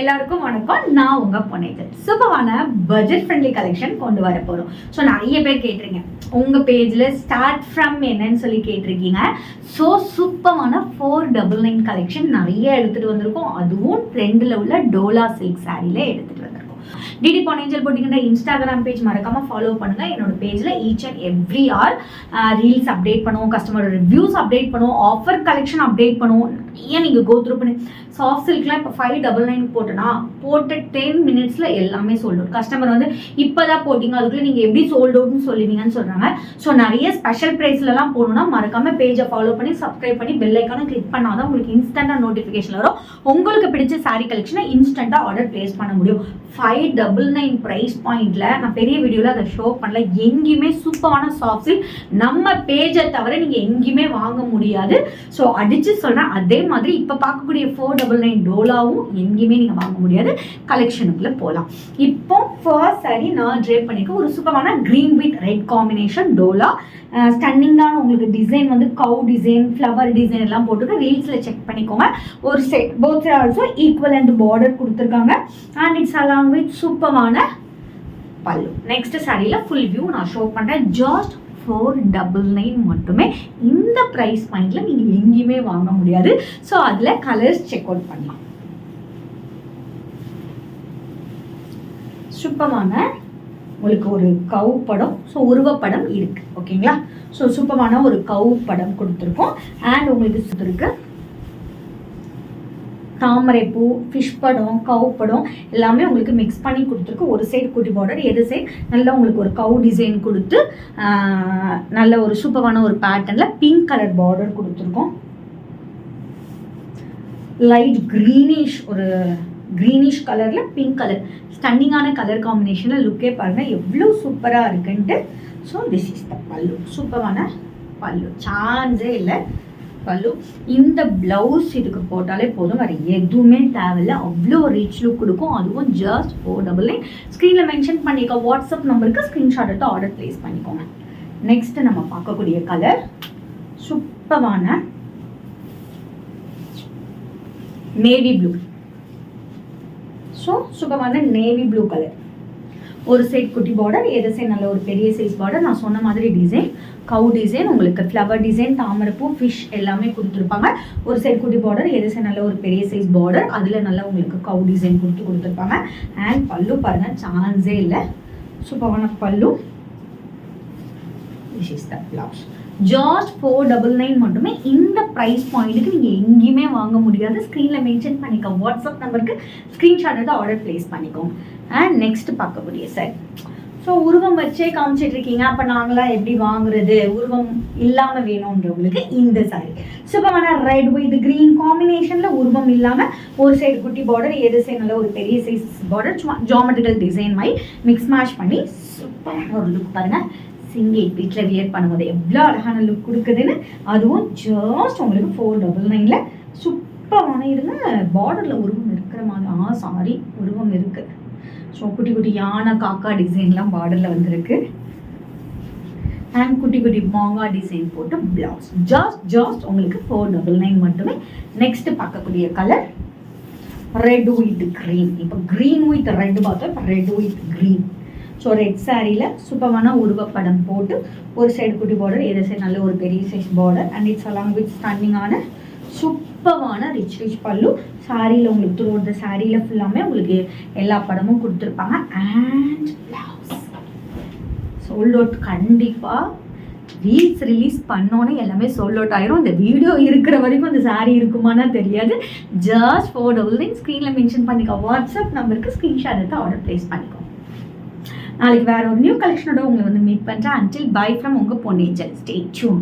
எல்லாருக்கும் வணக்கம். நான் உங்க பொன்னியின் சூப்பரான பட்ஜெட் ஃப்ரெண்ட்லி கலெக்ஷன் கொண்டு வர போறோம். ஸோ நிறைய பேர் கேட்டிருங்க, உங்க பேஜ்ல ஸ்டார்ட் ஃப்ரம் என்னன்னு சொல்லி கேட்டிருக்கீங்க. ஸோ சூப்பரான 499 கலெக்ஷன் நிறைய எடுத்துட்டு வந்திருக்கோம். அதுவும் ட்ரெண்டில் உள்ள டோலா சில்க் சாரியில எடுத்துட்டு வந்திருக்கோம். டிடி பொன்னியின் போட்டிங்கிற இன்ஸ்டாகிராம் பேஜ் மறக்காம ஃபாலோ பண்ணுங்க. என்னோட பேஜ்ல each and every are reels update பண்ணுவோம், கஸ்டமர் ரிவ்யூஸ் அப்டேட் பண்ணுவோம், ஆஃபர் கலெக்ஷன் அப்டேட் பண்ணுவோம். நிறைய நீங்க கோ த்ரூ பண்ணி சாஃப்ட் சில்க்லாம் இப்போ 599 போட்டேன்னா போட்ட 10 மினிட்ஸ்ல எல்லாமே சோல்ட் அவுட். கஸ்டமர் வந்து இப்போதான் போட்டிங்க, அதுக்குள்ள நீங்க எப்படி சோல்ட் அவுட்னு சொல்லுவீங்கன்னு சொல்றாங்க. ஸோ நிறைய ஸ்பெஷல் ப்ரைஸ்லாம் போகணும்னா மறக்காம பேஜை ஃபாலோ பண்ணி சப்ஸ்கிரைப் பண்ணி பெல் ஐக்கானை கிளிக் பண்ணாதான் உங்களுக்கு இன்ஸ்டன்டா நோட்டிஃபிகேஷன் வரும். உங்களுக்கு பிடிச்ச சாரி கலெக்ஷனை இன்ஸ்டன்டா ஆர்டர் பிளேஸ் பண்ண முடியும். 599 பிரைஸ் பாயிண்ட்ல நான் பெரிய வீடியோல அதை ஷோ பண்ணல. எங்கேயுமே சூப்பரான சாஃப்ட் சில்க் நம்ம பேஜை தவிர நீங்க எங்கேயுமே வாங்க முடியாது. ஸோ அடிச்சு சொல்றேன். அதே மாதிரி இப்ப பார்க்கக்கூடிய 499 டோலாவும் எங்கேயுமே நீங்க வாங்க முடியாது. கலெக்ஷனுக்குள்ள போகலாம். இப்போ ஃபர்ஸ்ட் சாரி நான் ட்ரேப் பண்ணிக்க ஒரு சூப்பரான கிரீன் வித் ரெட் காம்பினேஷன் டோலா. ஸ்டன்னிங்கான உங்களுக்கு டிசைன் வந்து கவு டிசைன், ஃப்ளவர் டிசைன் எல்லாம் போட்டுட்டு ரீல்ஸ்ல செக் பண்ணிக்கோங்க. ஒரு set both also equal and border கொடுத்துருக்காங்க. அண்ட் இட்ஸ் அலாங் வித் சூப்பரான பல்லு. நெக்ஸ்ட் சாரியில ஃபுல் வியூ நான் ஷோ பண்றேன். ஜஸ்ட் 499 மட்டுமே. இந்த பிரைஸ் பாயிண்ட்ல நீங்க எங்கேயுமே வாங்க முடியாது. ஸோ அதுல கலர்ஸ் செக் அவுட் பண்ணலாம். சூப்பரான உங்களுக்கு ஒரு கவு படம், ஸோ உருவப்படம் இருக்கு. ஓகேங்களா? ஸோ சூப்பரான ஒரு கவு படம் கொடுத்துருக்கோம். அண்ட் உங்களுக்கு இருக்கு தாமரைப்பூ, ஃபிஷ் படம், கவு படம் எல்லாமே உங்களுக்கு மிக்ஸ் பண்ணி கொடுத்துருக்கு. ஒரு சைடு குட்டி பார்டர், எது சைடு நல்லா உங்களுக்கு ஒரு கவு டிசைன் கொடுத்து நல்ல ஒரு சூப்பரான ஒரு பேட்டர்ன்ல பிங்க் கலர் பார்டர் கொடுத்துருக்கோம். லைட் கிரீனிஷ், ஒரு கிரீனிஷ் கலர்ல பிங்க் கலர், ஸ்டன்னிங்கான கலர் காம்பினேஷன்ல லுக்கே பாருங்க எவ்வளோ சூப்பரா இருக்குன்ட்டு. ஸோ திஸ் இஸ் த பல்லு. சூப்பரான பல்லு, சான்ஸே இல்லை பல்லு. இந்த பிளவுஸ் இதுக்கு போட்டாலே போதும், வேறு எதுவுமே தேவையில்லை. அவ்வளோ ரிச் லுக் கொடுக்கும். அதுவும் ஜஸ்ட் 499. ஸ்க்ரீனில் மென்ஷன் பண்ணிக்க வாட்ஸ்அப் நம்பருக்கு ஸ்க்ரீன்ஷாட் எடுத்து ஆர்டர் பிளேஸ் பண்ணிக்கோங்க. நெக்ஸ்ட் நம்ம பார்க்கக்கூடிய கலர் சூப்பரான நேவி ப்ளூ. ஸோ சூப்பரான நேவி ப்ளூ கலர். ஒரு சைட் குட்டி பார்டர், எது சைட் நல்ல ஒரு பெரிய சைஸ் பார்டர். நான் சொன்ன மாதிரி டிசைன் கவு டிசைன், உங்களுக்கு ஃப்ளவர் டிசைன், தாமரைப்பூ, ஃபிஷ் எல்லாமே கொடுத்துருப்பாங்க. ஒரு சைட் குட்டி பார்டர், எது சைட் நல்ல ஒரு பெரிய சைஸ் பார்டர், அதில் நல்லா உங்களுக்கு கவு டிசைன் கொடுத்துருப்பாங்க. அண்ட் பல்லு பாருங்க, சான்ஸே இல்லை. சூப்பரான பல்லு. This is the blouse. Just 499 மட்டுமே. இந்த ப்ரைஸ் பாயிண்ட்டுக்கு நீங்கள் எங்கேயுமே வாங்க முடியாது. ஸ்க்ரீனில் மென்ஷன் பண்ணிக்க வாட்ஸ்அப் நம்பருக்கு ஸ்க்ரீன்ஷாட் எடுத்து ஆர்டர் பிளேஸ் பண்ணிக்கோங்க. அண்ட் நெக்ஸ்ட் பார்க்கக்கூடிய சார், ஸோ உருவம் வச்சே காமிச்சிட்டு இருக்கீங்க, அப்போ நாங்களாம் எப்படி வாங்குறது? உருவம் இல்லாமல் வேணுன்றவங்களுக்கு இந்த சாரி சூப்பரான ரெட் வித் கிரீன் காம்பினேஷனில் உருவம் இல்லாமல் ஒரு சைடு குட்டி பார்டர், எது சைடு நல்ல ஒரு பெரிய சைஸ் பார்டர், சும்மா ஜாமெட்ரிக்கல் டிசைன் மாதிரி மிக்ஸ் மேட்ச் பண்ணி சூப்பரான ஒரு லுக் பாருங்கள். சிங்கிள் வீட்டில் வியர் பண்ணும்போது எவ்வளோ அழகான லுக் கொடுக்குதுன்னு. அதுவும் ஜஸ்ட் உங்களுக்கு 499 சூப்பரான இருங்க. பார்டரில் உருவம் இருக்கிற மாதிரி சாரி உருவம் இருக்குது. ஸோ குட்டி குட்டி யானை, காக்கா டிசைன்லாம் பார்டரில் வந்துருக்கு. அண்ட் குட்டி குட்டி மாங்கா டிசைன் போட்டு பிளவுஸ். ஜஸ்ட் உங்களுக்கு 499 மட்டுமே. நெக்ஸ்ட் பார்க்கக்கூடிய கலர் ரெட் வித் க்ரீன். இப்போ க்ரீன் வித் ரெட் பார்த்தோம், இப்போ red with green. So red சாரியில் சூப்பரான உருவப்படம் போட்டு ஒரு சைடு குட்டி பார்டர், எது சைடு நல்ல ஒரு பெரிய size border. And it's along with ஸ்டன்னிங்கான சூப்பரான ரிச் பல்லு. சாரியில் உங்களுக்கு த்ரூ அவுட் த சாரியில் ஃபுல்லாமே உங்களுக்கு எல்லா படமும் கொடுத்துருப்பாங்க. And blouse sold out. கண்டிப்பாக ரீல்ஸ் ரிலீஸ் பண்ணோன்னே எல்லாமே சோல்ட் அவுட் ஆயிரும். இந்த வீடியோ இருக்கிற வரைக்கும் அந்த சாரி இருக்குமானா தெரியாது. ஜஸ்ட் 499. ஸ்க்ரீனில் மென்ஷன் பண்ணிக்க வாட்ஸ்அப் நம்பருக்கு ஸ்க்ரீன்ஷாட் எடுத்து ஆர்டர் பிளேஸ் பண்ணிக்கோங்க. நாளைக்கு வேற ஒரு நியூ கலெக்ஷனோட உங்களை வந்து மீட் பண்ணுறேன். அன்டில் பை ஃப்ரம் உங்கள் பொன்னியின். Stay tune.